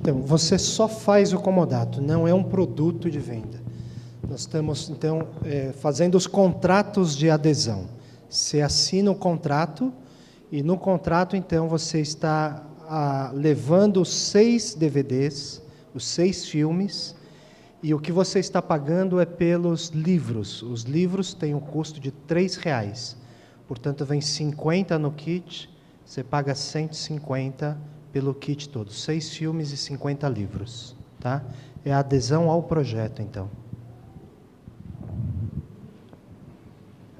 Então, você só faz o comodato, não é um produto de venda. Nós estamos, então, fazendo os contratos de adesão. Você assina o contrato e, no contrato, então, você está levando os 6 DVDs, os 6 filmes, e o que você está pagando é pelos livros. Os livros têm um custo de R$3. Portanto, vem 50 no kit, você paga 150 pelo kit todo. 6 filmes e 50 livros. Tá? É a adesão ao projeto, então.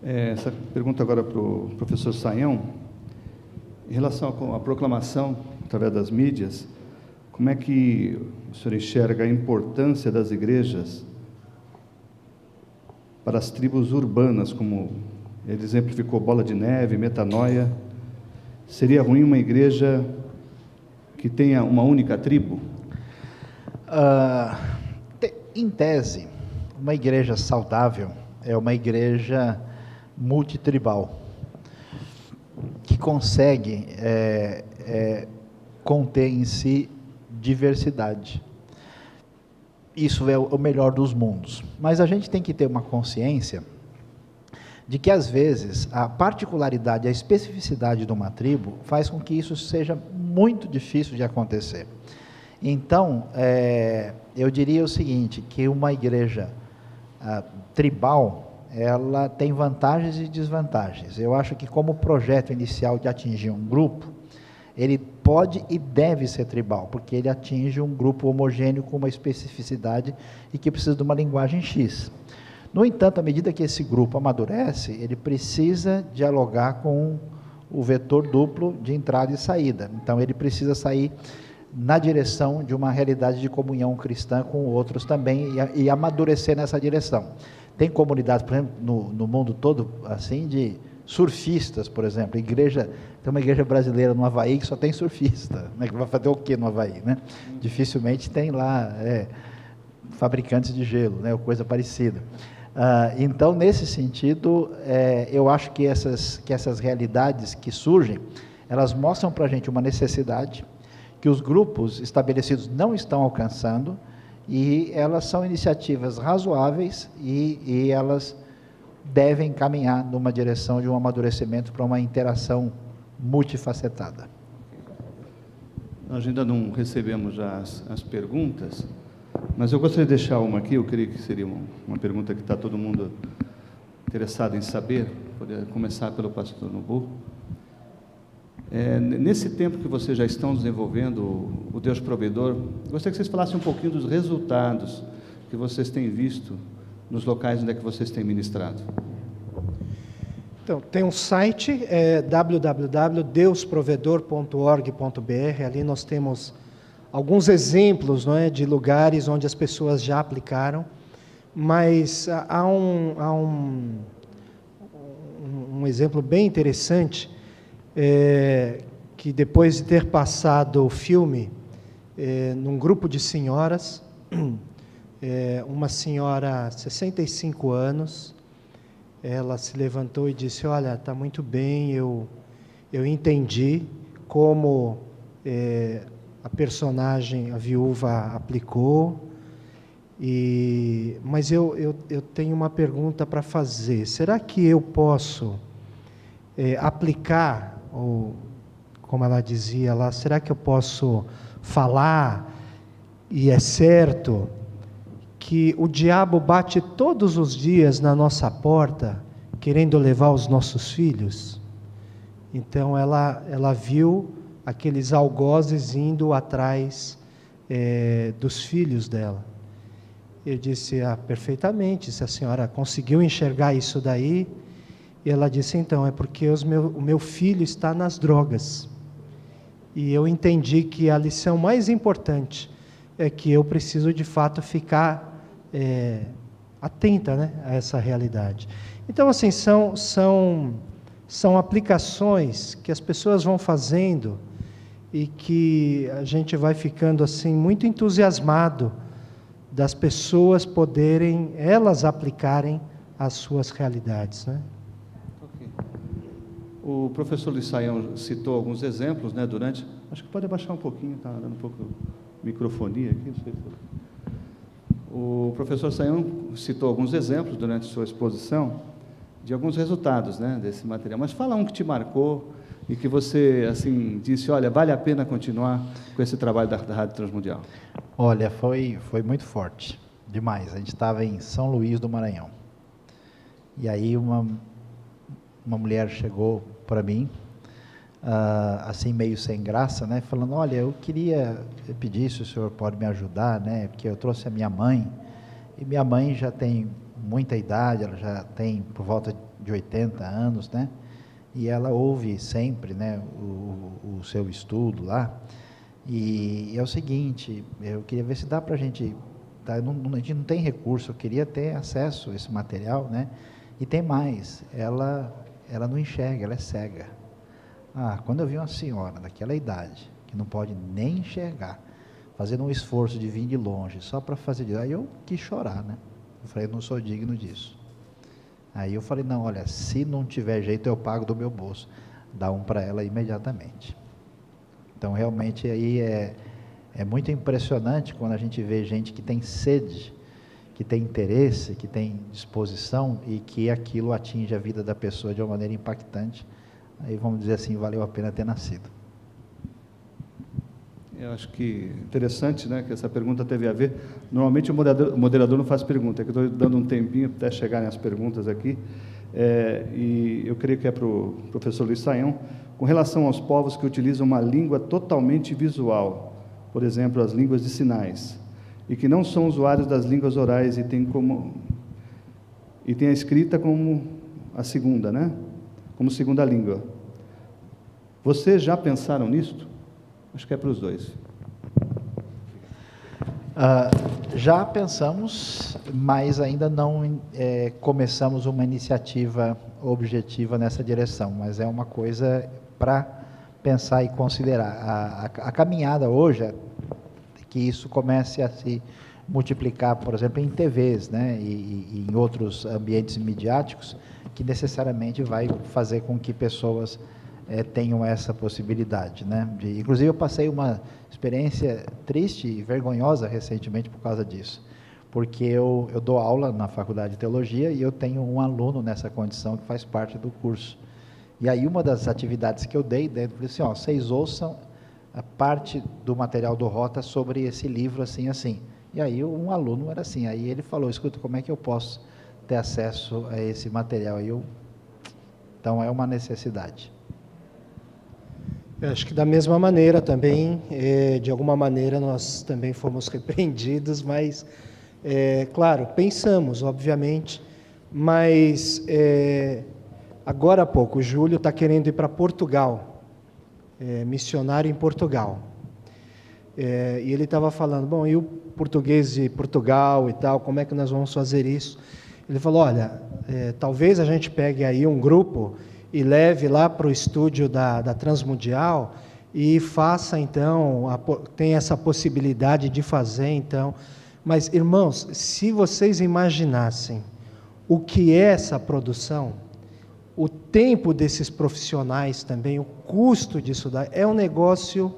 Essa pergunta agora para o professor Sayão. Em relação à proclamação através das mídias, como é que o senhor enxerga a importância das igrejas para as tribos urbanas, como ele exemplificou Bola de Neve, Metanoia? Seria ruim uma igreja que tenha uma única tribo? Em tese, uma igreja saudável é uma igreja multitribal, que consegue conter em si diversidade. Isso é o melhor dos mundos. Mas a gente tem que ter uma consciência de que, às vezes, a particularidade, a especificidade de uma tribo faz com que isso seja muito difícil de acontecer. Então, eu diria o seguinte, que uma igreja tribal, ela tem vantagens e desvantagens. Eu acho que, como projeto inicial de atingir um grupo, ele pode e deve ser tribal, porque ele atinge um grupo homogêneo com uma especificidade e que precisa de uma linguagem X. No entanto, à medida que esse grupo amadurece, ele precisa dialogar com o vetor duplo de entrada e saída. Então, ele precisa sair na direção de uma realidade de comunhão cristã com outros também e amadurecer nessa direção. Tem comunidades, por exemplo, no mundo todo, assim, de surfistas, por exemplo. Tem uma igreja brasileira no Havaí que só tem surfista, né? Que vai fazer o quê no Havaí, né? Dificilmente tem lá fabricantes de gelo, né? Ou coisa parecida. Então, nesse sentido, eu acho que essas realidades que surgem, elas mostram para a gente uma necessidade que os grupos estabelecidos não estão alcançando, e elas são iniciativas razoáveis e elas devem caminhar numa direção de um amadurecimento para uma interação multifacetada. Nós ainda não recebemos já as perguntas, mas eu gostaria de deixar uma aqui, eu creio que seria uma pergunta que está todo mundo interessado em saber. Poderia começar pelo pastor Nubu. Nesse tempo que vocês já estão desenvolvendo o Deus Provedor, gostaria que vocês falassem um pouquinho dos resultados que vocês têm visto nos locais onde é que vocês têm ministrado. Então, tem um site, www.deusprovedor.org.br. Ali nós temos alguns exemplos, não é, de lugares onde as pessoas já aplicaram, mas há um exemplo bem interessante, que depois de ter passado o filme num grupo de senhoras, uma senhora, 65 anos, ela se levantou e disse: olha, está muito bem, eu entendi como a personagem, a viúva, aplicou, mas eu tenho uma pergunta para fazer. Será que eu posso aplicar, ou como ela dizia lá, será que eu posso falar, e é certo que o diabo bate todos os dias na nossa porta, querendo levar os nossos filhos? Então ela viu aqueles algozes indo atrás dos filhos dela. Eu disse: perfeitamente, se a senhora conseguiu enxergar isso daí. E ela disse: então, é porque o meu filho está nas drogas. E eu entendi que a lição mais importante é que eu preciso, de fato, ficar atenta, né, a essa realidade. Então, assim, são aplicações que as pessoas vão fazendo e que a gente vai ficando, assim, muito entusiasmado das pessoas poderem, elas aplicarem as suas realidades, né? O professor Luiz Saião citou alguns exemplos, né, durante... Acho que pode abaixar um pouquinho, está dando um pouco de microfonia aqui. Não sei se... O professor Saião citou alguns exemplos durante sua exposição de alguns resultados, né, desse material. Mas fala um que te marcou e que você, assim, disse, olha, vale a pena continuar com esse trabalho da Rádio Transmundial. Olha, foi muito forte, demais. A gente estava em São Luís do Maranhão. E aí uma mulher chegou para mim, assim meio sem graça, né, falando, olha, eu queria pedir se o senhor pode me ajudar, né, porque eu trouxe a minha mãe, e minha mãe já tem muita idade, ela já tem por volta de 80 anos, né, e ela ouve sempre, né, o seu estudo lá, e é o seguinte, eu queria ver se dá para a gente, tá, a gente não tem recurso, eu queria ter acesso a esse material, né, e tem mais, ela não enxerga, ela é cega. Quando eu vi uma senhora daquela idade, que não pode nem enxergar, fazendo um esforço de vir de longe, só para fazer isso, aí eu quis chorar, né? Eu falei, eu não sou digno disso. Aí eu falei, não, olha, se não tiver jeito, eu pago do meu bolso. Dá um para ela imediatamente. Então, realmente, aí é muito impressionante quando a gente vê gente que tem sede, que tem interesse, que tem disposição e que aquilo atinge a vida da pessoa de uma maneira impactante. Aí vamos dizer assim, valeu a pena ter nascido. Eu acho que interessante, né, que essa pergunta teve a ver. Normalmente o moderador não faz pergunta, é que eu estou dando um tempinho até chegarem as perguntas aqui. E eu creio que é para o professor Luiz Saião, com relação aos povos que utilizam uma língua totalmente visual, por exemplo, as línguas de sinais, e que não são usuários das línguas orais e tem a escrita como a segunda, né? Como segunda língua. Vocês já pensaram nisto? Acho que é para os dois. Já pensamos, mas ainda não começamos uma iniciativa objetiva nessa direção, mas é uma coisa para pensar e considerar. A caminhada hoje é que isso comece a se multiplicar, por exemplo, em TVs, né, e em outros ambientes midiáticos, que necessariamente vai fazer com que pessoas tenham essa possibilidade, né? Inclusive, eu passei uma experiência triste e vergonhosa recentemente por causa disso, porque eu dou aula na Faculdade de Teologia e eu tenho um aluno nessa condição que faz parte do curso. E aí, uma das atividades que eu dei, eu falei assim, vocês ouçam a parte do material do Rota sobre esse livro, assim, assim. E aí, um aluno era assim, aí ele falou, escuta, como é que eu posso ter acesso a esse material? Então, é uma necessidade. Eu acho que da mesma maneira também, de alguma maneira nós também fomos repreendidos, mas, claro, pensamos, obviamente, mas agora há pouco o Júlio está querendo ir para Portugal, missionário em Portugal, e ele estava falando, bom, e o português de Portugal e tal, como é que nós vamos fazer isso? Ele falou, olha, talvez a gente pegue aí um grupo e leve lá para o estúdio da Transmundial e faça, então, tem essa possibilidade de fazer, então. Mas, irmãos, se vocês imaginassem o que é essa produção, o tempo desses profissionais também, o custo disso, é um negócio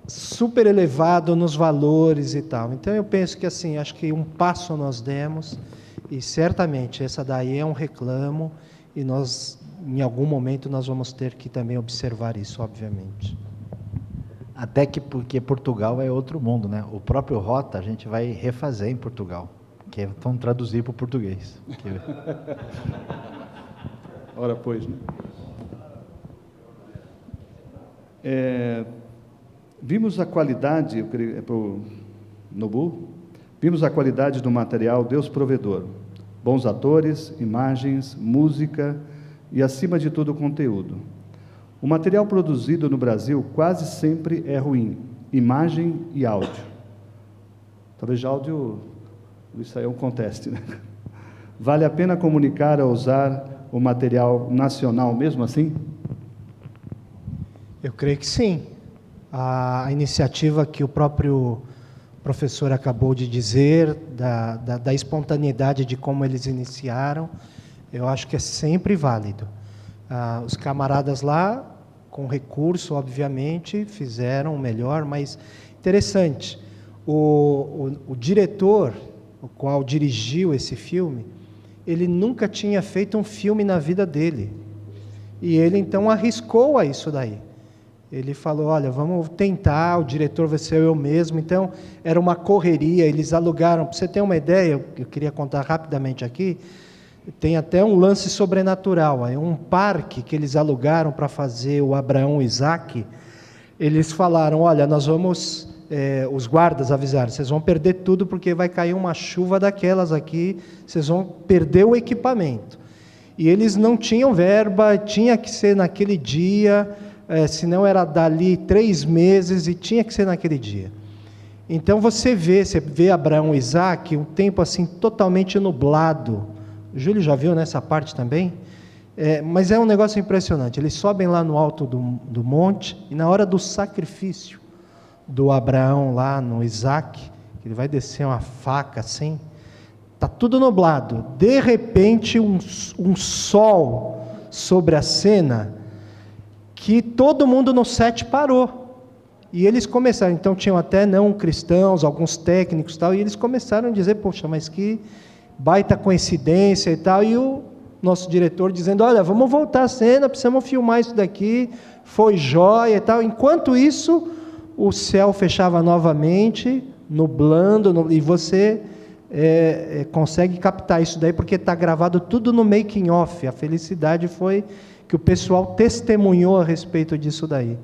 super elevado nos valores e tal. Então, eu penso que, assim, acho que um passo nós demos e, certamente, essa daí é um reclamo e nós, em algum momento, nós vamos ter que também observar isso, obviamente. Até que porque Portugal é outro mundo, né? O próprio Rota a gente vai refazer em Portugal, que vão traduzir para o português. Ora, pois, né? Vimos a qualidade, eu creio, para o Nobu, vimos a qualidade do material Deus Provedor. Bons atores, imagens, música e, acima de tudo, o conteúdo. O material produzido no Brasil quase sempre é ruim, imagem e áudio. Talvez de áudio, isso aí é um conteste, né? Vale a pena comunicar a usar o material nacional mesmo assim? Eu creio que sim. A iniciativa que o próprio professor acabou de dizer, da espontaneidade de como eles iniciaram, eu acho que é sempre válido. Os camaradas lá, com recurso, obviamente, fizeram o melhor, mas interessante, o diretor, o qual dirigiu esse filme, ele nunca tinha feito um filme na vida dele. E ele, então, arriscou a isso daí. Ele falou, olha, vamos tentar, o diretor vai ser eu mesmo. Então, era uma correria, eles alugaram. Para você ter uma ideia, eu queria contar rapidamente aqui, tem até um lance sobrenatural. É um parque que eles alugaram para fazer o Abraão e Isaac. Eles falaram, olha, nós vamos... os guardas avisaram, vocês vão perder tudo porque vai cair uma chuva daquelas aqui, vocês vão perder o equipamento. E eles não tinham verba, tinha que ser naquele dia, senão era dali 3 meses e tinha que ser naquele dia. Então você vê Abraão e Isaac, um tempo assim totalmente nublado. O Júlio já viu nessa parte também? Mas é um negócio impressionante, eles sobem lá no alto do monte e na hora do sacrifício do Abraão lá no Isaac, ele vai descer uma faca assim, está tudo nublado, de repente um sol sobre a cena, que todo mundo no set parou, e eles começaram, então tinham até não cristãos, alguns técnicos e tal, e eles começaram a dizer, poxa, mas que baita coincidência e tal, e o nosso diretor dizendo, olha, vamos voltar à cena, precisamos filmar isso daqui, foi jóia e tal. Enquanto isso, o céu fechava novamente, nublando, e você consegue captar isso daí, porque está gravado tudo no making of. A felicidade foi que o pessoal testemunhou a respeito disso daí.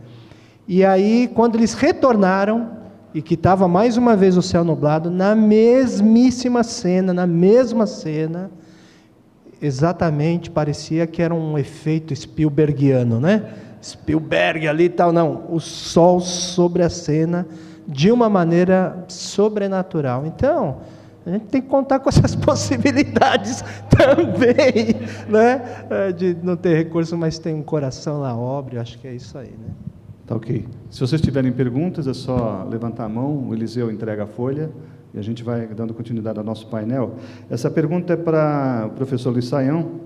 E aí, quando eles retornaram, e que estava mais uma vez o céu nublado, na mesmíssima cena, na mesma cena, exatamente, parecia que era um efeito Spielbergiano, né? Spielberg ali e tal, não, o sol sobre a cena, de uma maneira sobrenatural. Então, a gente tem que contar com essas possibilidades também, né? De não ter recurso, mas tem um coração na obra, eu acho que é isso aí, né? Tá ok. Se vocês tiverem perguntas, é só levantar a mão, o Eliseu entrega a folha, e a gente vai dando continuidade ao nosso painel. Essa pergunta é para o professor Luiz Saião.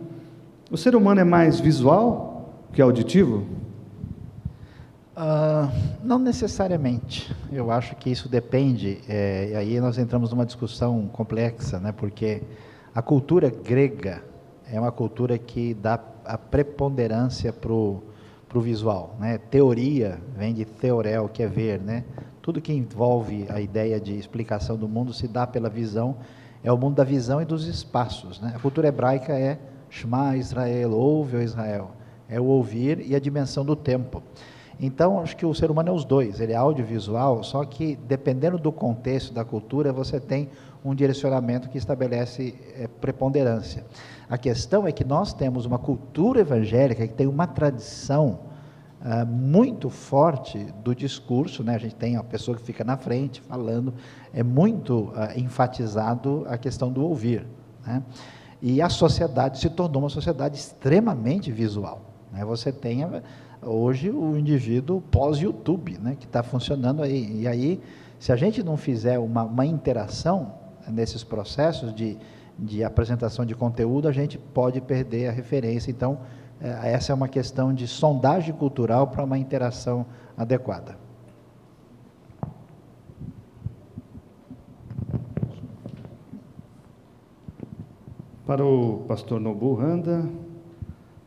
O ser humano é mais visual que auditivo? Não necessariamente. Eu acho que isso depende, e aí nós entramos numa discussão complexa, né? Porque a cultura grega é uma cultura que dá a preponderância para o visual, né? Teoria vem de theoreo, que é ver, né? Tudo que envolve a ideia de explicação do mundo se dá pela visão, é o mundo da visão e dos espaços, né? A cultura hebraica é Shema Israel, ouve, ó Israel, é o ouvir e a dimensão do tempo. Então, acho que o ser humano é os dois, ele é audiovisual, só que dependendo do contexto da cultura, você tem um direcionamento que estabelece preponderância. A questão é que nós temos uma cultura evangélica que tem uma tradição muito forte do discurso, né? A gente tem a pessoa que fica na frente falando, é muito enfatizado a questão do ouvir, né? E a sociedade se tornou uma sociedade extremamente visual, né? Você tem hoje o indivíduo pós-YouTube, né, que está funcionando aí, e aí, se a gente não fizer uma interação nesses processos de apresentação de conteúdo, a gente pode perder a referência. Então, essa é uma questão de sondagem cultural para uma interação adequada. Para o pastor Nobu Randa,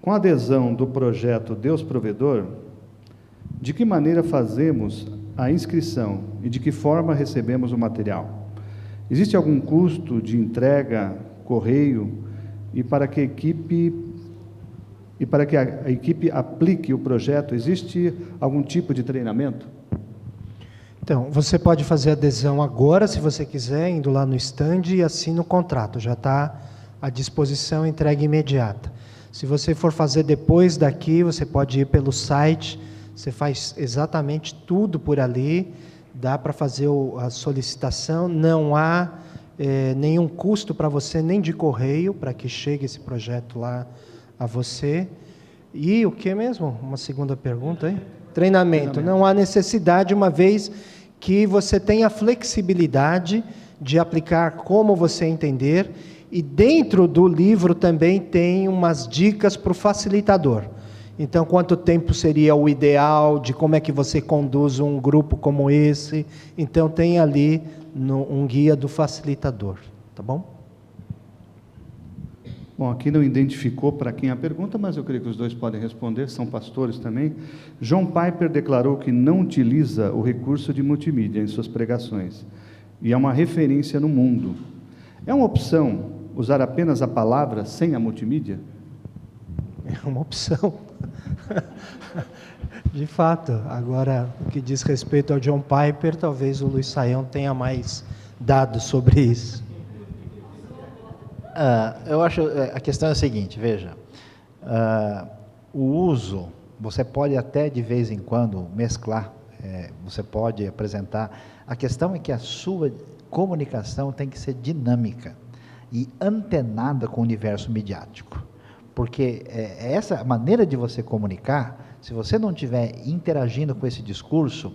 com a adesão do projeto Deus Provedor, de que maneira fazemos a inscrição e de que forma recebemos o material? Existe algum custo de entrega, correio, e para que a equipe aplique o projeto, existe algum tipo de treinamento? Então, você pode fazer adesão agora, se você quiser, indo lá no stand e assina o contrato, já está à disposição, entrega imediata. Se você for fazer depois daqui, você pode ir pelo site, você faz exatamente tudo por ali, dá para fazer a solicitação, não há nenhum custo para você, nem de correio, para que chegue esse projeto lá a você. E o que mesmo? Uma segunda pergunta, hein? Treinamento. Não há necessidade, uma vez que você tem a flexibilidade de aplicar como você entender, e dentro do livro também tem umas dicas para o facilitador. Então, quanto tempo seria o ideal, de como é que você conduz um grupo como esse. Então, tem ali um guia do facilitador, tá bom? Bom, aqui não identificou para quem a pergunta, mas eu creio que os dois podem responder, são pastores também. John Piper declarou que não utiliza o recurso de multimídia em suas pregações, e é uma referência no mundo. É uma opção usar apenas a palavra sem a multimídia? É uma opção. De fato. Agora, o que diz respeito ao John Piper, talvez o Luiz Saião tenha mais dados sobre isso. Eu acho, a questão é a seguinte, veja, o uso, você pode até de vez em quando mesclar, você pode apresentar, a questão é que a sua comunicação tem que ser dinâmica e antenada com o universo midiático, porque essa maneira de você comunicar, se você não estiver interagindo com esse discurso,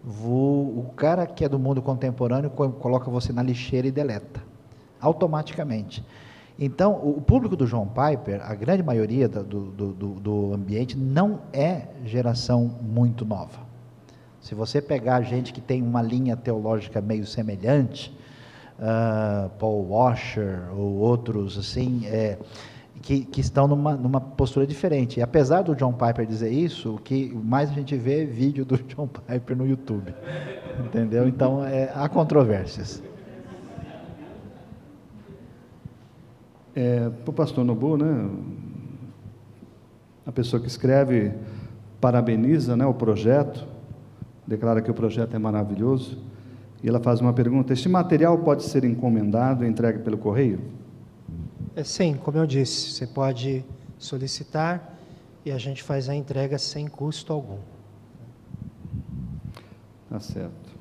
o cara que é do mundo contemporâneo coloca você na lixeira e deleta, automaticamente. Então, o público do John Piper, a grande maioria do ambiente, não é geração muito nova. Se você pegar gente que tem uma linha teológica meio semelhante, Paul Washer ou outros assim, que estão numa postura diferente. E apesar do John Piper dizer isso, o que mais a gente vê é vídeo do John Piper no YouTube. Entendeu? Então, há controvérsias. Para o pastor Nobu, né, a pessoa que escreve parabeniza, né, o projeto, declara que o projeto é maravilhoso, e ela faz uma pergunta: este material pode ser encomendado e entregue pelo correio? Sim, como eu disse, você pode solicitar e a gente faz a entrega sem custo algum. Tá certo.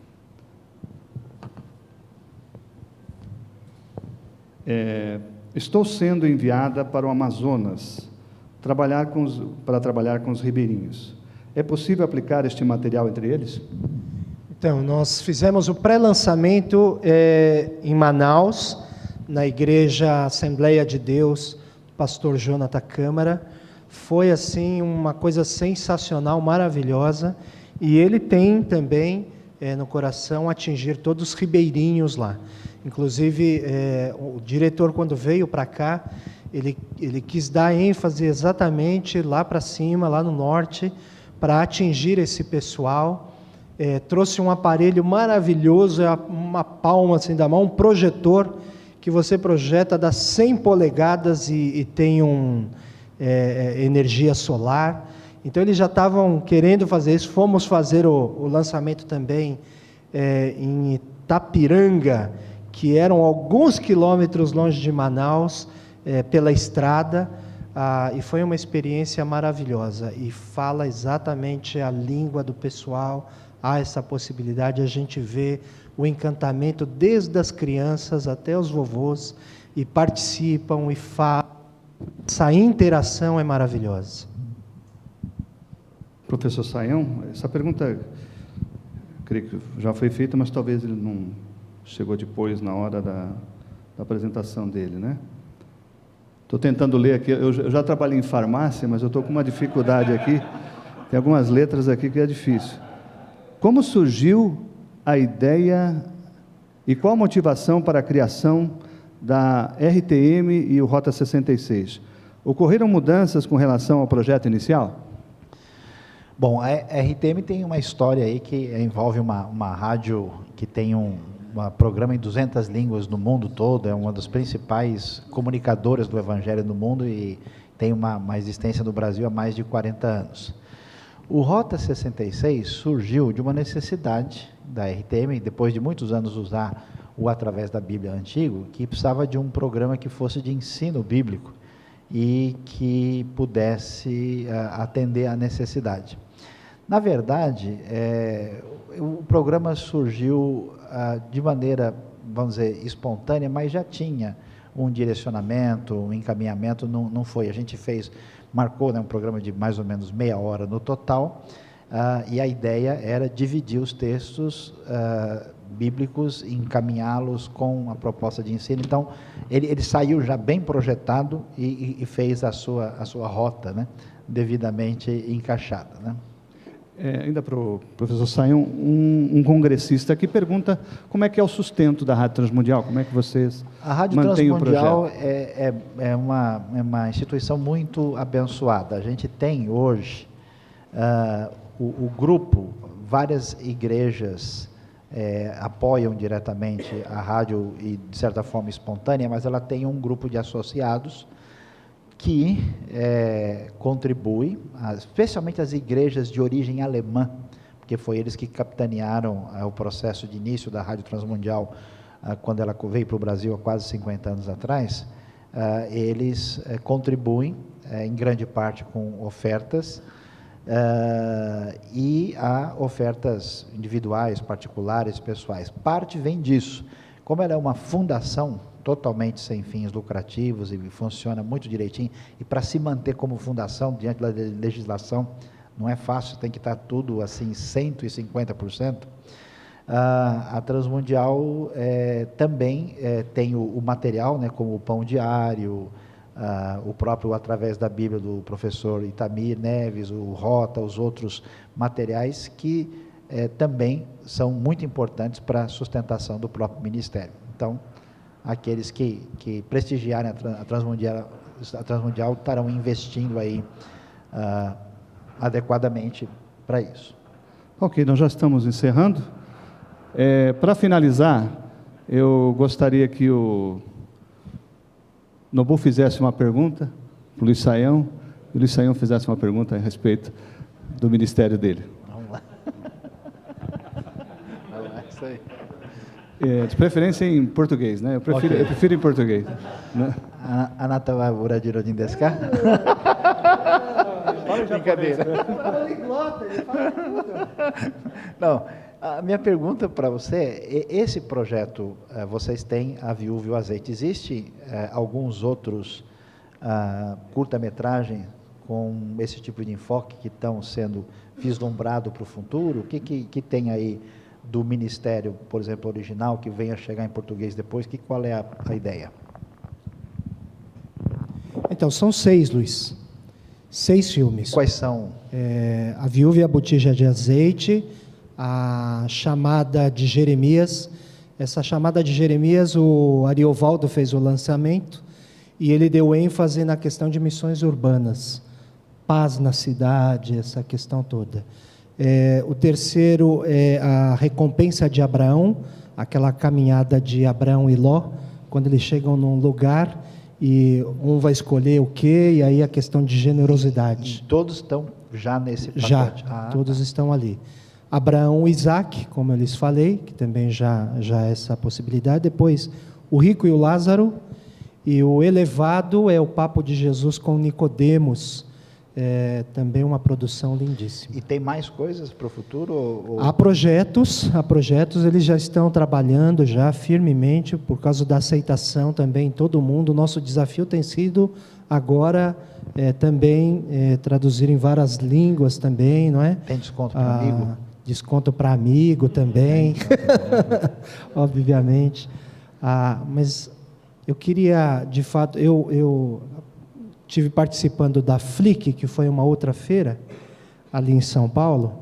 Estou sendo enviada para o Amazonas para trabalhar com os ribeirinhos. É possível aplicar este material entre eles? Então, nós fizemos o pré-lançamento em Manaus, na Igreja Assembleia de Deus, pastor Jonathan Câmara. Foi, assim, uma coisa sensacional, maravilhosa. E ele tem também no coração atingir todos os ribeirinhos lá. Inclusive, o diretor, quando veio para cá, ele quis dar ênfase exatamente lá para cima, lá no norte, para atingir esse pessoal. Trouxe um aparelho maravilhoso, uma palma assim da mão, um projetor, que você projeta, dá 100 polegadas e tem energia solar. Então, eles já estavam querendo fazer isso. Fomos fazer o lançamento também em Itapiranga, que eram alguns quilômetros longe de Manaus, pela estrada, e foi uma experiência maravilhosa, e fala exatamente a língua do pessoal. Há essa possibilidade, a gente vê o encantamento desde as crianças até os vovôs, e participam e falam. Essa interação é maravilhosa. Professor Saião, essa pergunta, creio que já foi feita, mas talvez ele não chegou depois, na hora da apresentação dele, né? Estou tentando ler aqui, eu já trabalhei em farmácia, mas eu estou com uma dificuldade aqui, tem algumas letras aqui que é difícil. Como surgiu a ideia e qual a motivação para a criação da RTM e o Rota 66? Ocorreram mudanças com relação ao projeto inicial? Bom, a RTM tem uma história aí que envolve uma rádio que tem um programa em 200 línguas no mundo todo, é uma das principais comunicadoras do Evangelho no mundo e tem uma existência no Brasil há mais de 40 anos. O Rota 66 surgiu de uma necessidade da RTM, depois de muitos anos usar o Através da Bíblia Antigo, que precisava de um programa que fosse de ensino bíblico e que pudesse atender à necessidade. Na verdade, o programa surgiu de maneira, vamos dizer, espontânea, mas já tinha um direcionamento, um encaminhamento, não foi. A gente marcou, né, um programa de mais ou menos meia hora no total, e a ideia era dividir os textos bíblicos e encaminhá-los com a proposta de ensino. Então, ele saiu já bem projetado e fez a sua rota, né, devidamente encaixada, né? Ainda para o professor Sayão, um congressista que pergunta como é que é o sustento da Rádio Transmundial, como é que vocês A Rádio mantêm o Transmundial projeto? é uma instituição muito abençoada. A gente tem hoje o grupo, várias igrejas apoiam diretamente a rádio e, de certa forma, espontânea, mas ela tem um grupo de associados que contribui, especialmente as igrejas de origem alemã, porque foi eles que capitanearam o processo de início da Rádio Transmundial, quando ela veio para o Brasil há quase 50 anos atrás. Eles contribuem, em grande parte, com ofertas, e há ofertas individuais, particulares, pessoais. Parte vem disso. Como ela é uma fundação totalmente sem fins lucrativos e funciona muito direitinho, e para se manter como fundação diante da legislação não é fácil, tem que estar tudo assim 150%. A Transmundial também tem o material, né, como o Pão Diário, o próprio através da Bíblia do professor Itamir Neves, o Rota, os outros materiais que também são muito importantes para a sustentação do próprio ministério. Então, aqueles que prestigiarem a Transmundial estarão investindo aí adequadamente para isso. Ok, nós já estamos encerrando. Para finalizar, eu gostaria que o Nobu fizesse uma pergunta para o Luiz Sayão, e o Luiz Sayão fizesse uma pergunta a respeito do ministério dele. Vamos lá. Vamos lá, isso aí. De preferência em português, né? Eu prefiro em português. Né? Anata wa buradirojin desu ka? Brincadeira. Não, a minha pergunta para você, esse projeto, vocês têm a Viúva e o Azeite. Existe alguns outros curta-metragens com esse tipo de enfoque que estão sendo vislumbrados para o futuro? O que tem aí do ministério, por exemplo, original, que venha chegar em português depois? Qual é a ideia? Então, são 6, Luiz. 6 filmes. Quais são? A Viúva e a Botija de Azeite, a Chamada de Jeremias. Essa Chamada de Jeremias, o Ariovaldo fez o lançamento e ele deu ênfase na questão de missões urbanas, paz na cidade, essa questão toda. O terceiro é a Recompensa de Abraão, aquela caminhada de Abraão e Ló, quando eles chegam num lugar e um vai escolher o quê, e aí a questão de generosidade. E todos estão já nesse pacote? Já, todos estão ali. Abraão e Isaac, como eu lhes falei, que também já é essa possibilidade. Depois, o rico e o Lázaro, e o elevado é o papo de Jesus com Nicodemos, também uma produção lindíssima. E tem mais coisas para o futuro? Há projetos, eles já estão trabalhando já firmemente, por causa da aceitação também em todo mundo. O nosso desafio tem sido agora também traduzir em várias línguas também, não é? Tem desconto para amigo? Desconto para amigo também, obviamente. Mas eu queria, de fato, eu estive participando da FLIC, que foi uma outra feira, ali em São Paulo,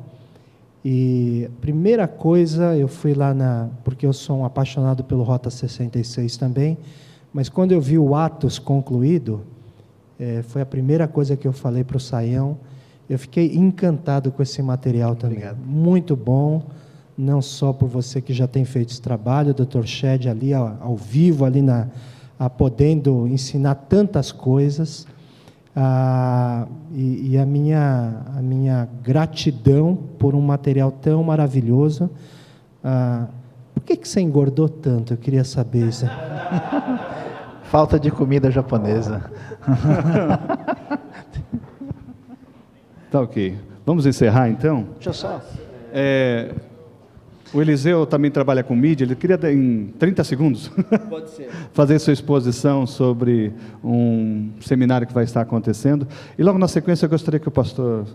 e a primeira coisa, eu fui lá porque eu sou um apaixonado pelo Rota 66 também, mas quando eu vi o Atos concluído, foi a primeira coisa que eu falei para o Sayão. Eu fiquei encantado com esse material também. Obrigado. Muito bom, não só por você que já tem feito esse trabalho, o Dr. Shed ali ao vivo, ali podendo ensinar tantas coisas, e a minha gratidão por um material tão maravilhoso. Por que você engordou tanto? Eu queria saber isso. Falta de comida japonesa. Tá ok. Vamos encerrar então? Deixa eu só... O Eliseu também trabalha com mídia, ele queria, em 30 segundos, Pode ser. fazer sua exposição sobre um seminário que vai estar acontecendo. E logo na sequência eu gostaria que o professor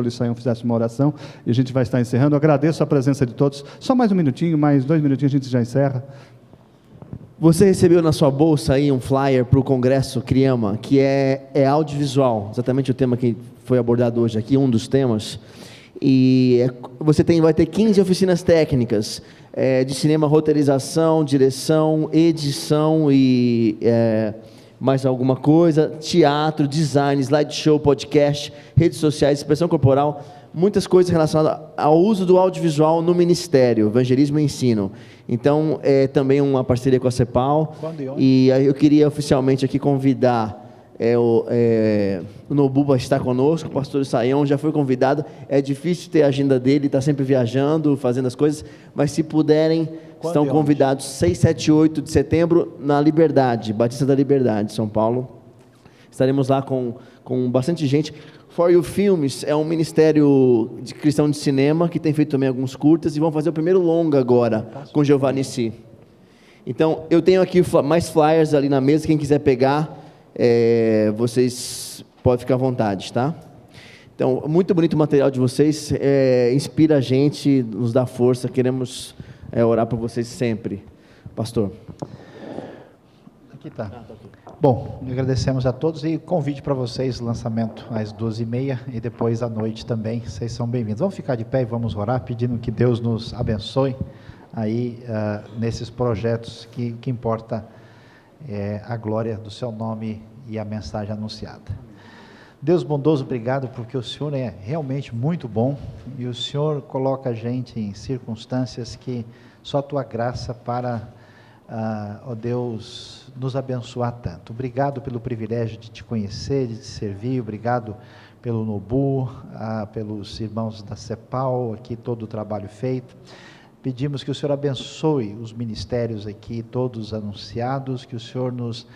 Luiz Sayão fizesse uma oração, e a gente vai estar encerrando. Eu agradeço a presença de todos. Só mais um minutinho, mais 2 minutinhos a gente já encerra. Você recebeu na sua bolsa aí um flyer para o Congresso Criama, que é audiovisual, exatamente o tema que foi abordado hoje aqui, um dos temas. E você vai ter 15 oficinas técnicas de cinema, roteirização, direção, edição e mais alguma coisa, teatro, design, slideshow, podcast, redes sociais, expressão corporal, muitas coisas relacionadas ao uso do audiovisual no ministério, evangelismo e ensino. Então, é também uma parceria com a CEPAL. Quando e onde? E aí eu queria oficialmente aqui convidar o Nobu para estar conosco, o pastor Saião já foi convidado. É difícil ter a agenda dele, está sempre viajando, fazendo as coisas, mas se puderem, estão convidados 6, 7 e 8 de setembro na Liberdade, Batista da Liberdade, São Paulo. Estaremos lá com bastante gente. For You Filmes é um ministério de cristão de cinema que tem feito também alguns curtas e vão fazer o primeiro longa agora com Giovanni Si. Então, eu tenho aqui mais flyers ali na mesa, quem quiser pegar, vocês podem ficar à vontade, tá? Então, muito bonito o material de vocês, inspira a gente, nos dá força, queremos orar por vocês sempre. Pastor. Aqui está. Bom, agradecemos a todos e convite para vocês, lançamento às 12h30 e depois à noite também, vocês são bem-vindos. Vamos ficar de pé e vamos orar, pedindo que Deus nos abençoe aí nesses projetos que importa a glória do seu nome e a mensagem anunciada. Deus bondoso, obrigado porque o Senhor é realmente muito bom e o Senhor coloca a gente em circunstâncias que só a tua graça para, ó Deus, nos abençoar tanto. Obrigado pelo privilégio de te conhecer, de te servir, obrigado pelo Nobu, pelos irmãos da CEPAL, aqui todo o trabalho feito. Pedimos que o Senhor abençoe os ministérios aqui, todos anunciados, que o Senhor nos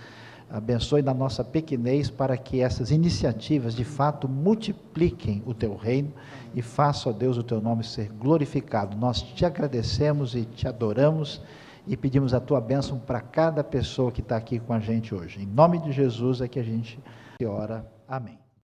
abençoe na nossa pequenez para que essas iniciativas de fato multipliquem o teu reino e faça, ó Deus, o teu nome ser glorificado. Nós te agradecemos e te adoramos e pedimos a tua bênção para cada pessoa que está aqui com a gente hoje. Em nome de Jesus é que a gente ora. Amém.